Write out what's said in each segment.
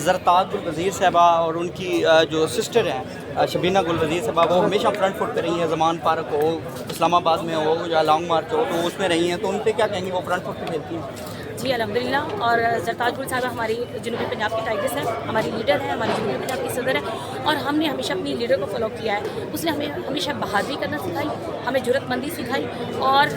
ज़रताज गुल वज़ीर साहबा और उनकी जो सिस्टर हैं शबीना गुल वज़ीर साहबा, वो हमेशा फ्रंट फुट पे रही हैं। ज़मान पार्क हो, इस्लामाबाद में हो या लॉन्ग मार्च हो, तो उसमें रही हैं। तो उन पे क्या कहेंगे, वो फ्रंट फुट पे खेलती हैं? जी अल्हम्दुलिल्लाह। और ज़रताज गुल साहिबा हमारी जनूबी पंजाब की टाइग्रेस है, हमारी लीडर है, हमारी जनूबी पंजाब की सदर है। और हमने हमेशा अपनी लीडर को फॉलो किया है। उसने हमें हमेशा बहादुरी करना सिखाई, हमें जुर्रतमंदी सिखाई और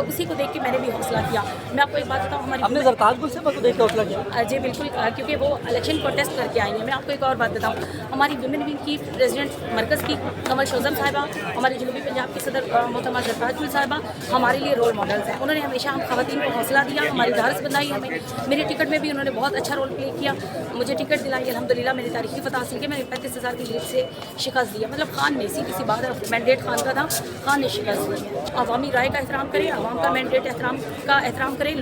उसी को देख के मैंने भी हौसला किया। मैं आपको एक बात बताऊँ, हमने हमारी ज़रताज गुल साहबा को देख के हौसला किया? जी बिल्कुल, क्योंकि वो इलेक्शन प्रोटेस्ट करके आई हैं। मैं आपको एक और बात बताऊँ, हमारी विमेन विंग की प्रेसिडेंट मरकज़ की कमल शोज़म साहिबा, हमारी जनूबी पंजाब की सदर मोहतरमा ज़रताज गुल साहिबा हमारे लिए रोल मॉडल्स हैं। उन्होंने हमेशा हम ख़वातीन को हौसला दिया, हमारी धारस बंधाई हमें। मेरे टिकट में भी उन्होंने बहुत अच्छा रोल प्ले किया, मुझे टिकट दिलाई अल्हम्दुलिल्लाह। मेरी तारीखी फतह हासिल की, मैंने 35,000 की लीड से शिकस्त दिया। मतलब खान ने, सीधी सी बात है, मैंडेट खान का था, खान ने शिकस्त दी। अवामी राय का एहतराम करें, अवाम का मैंडेट एहतराम करें,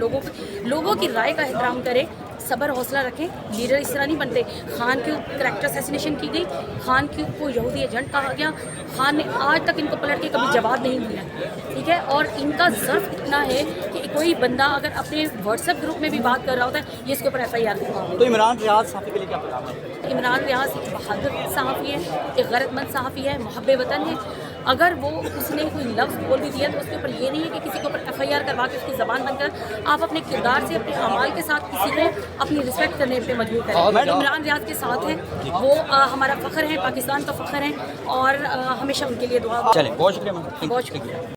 लोगों की राय का एहतराम करें, सब्र हौसला रखें। लीडर इस तरह नहीं बनते। खान के करैक्टर असैसिनेशन की गई, खान को यहूदी एजेंट कहा गया, खान ने आज तक इनको पलट के कभी जवाब नहीं दिया, ठीक है। और इनका ज़र्फ इतना है कि कोई बंदा अगर अपने व्हाट्सएप ग्रुप में भी बात कर रहा होता है, ये इसके ऊपर FIR करता है। तो इमरान रियाज साहब के लिए क्या पैगाम है? इमरान रियाज एक बहादुर सहाफ़ी है, एक गैरतमंद सहाफ़ी है, मुहब्बे वतन है। अगर वो उसने कोई लफ्ज़ बोल भी दिया तो उसके ऊपर ये नहीं है कि किसी के ऊपर FIR करवा के उसकी ज़बान बंद कर। आप अपने किरदार से, अपने अमाल के साथ किसी को अपनी रिस्पेक्ट करने पे मजबूर करें। इमरान रियाज के साथ हैं, वो हमारा फ़ख्र है, पाकिस्तान का फ़ख्र है और हमेशा उनके लिए दुआ। चलें, बहुत शुक्रिया मैम। बहुत शुक्रिया।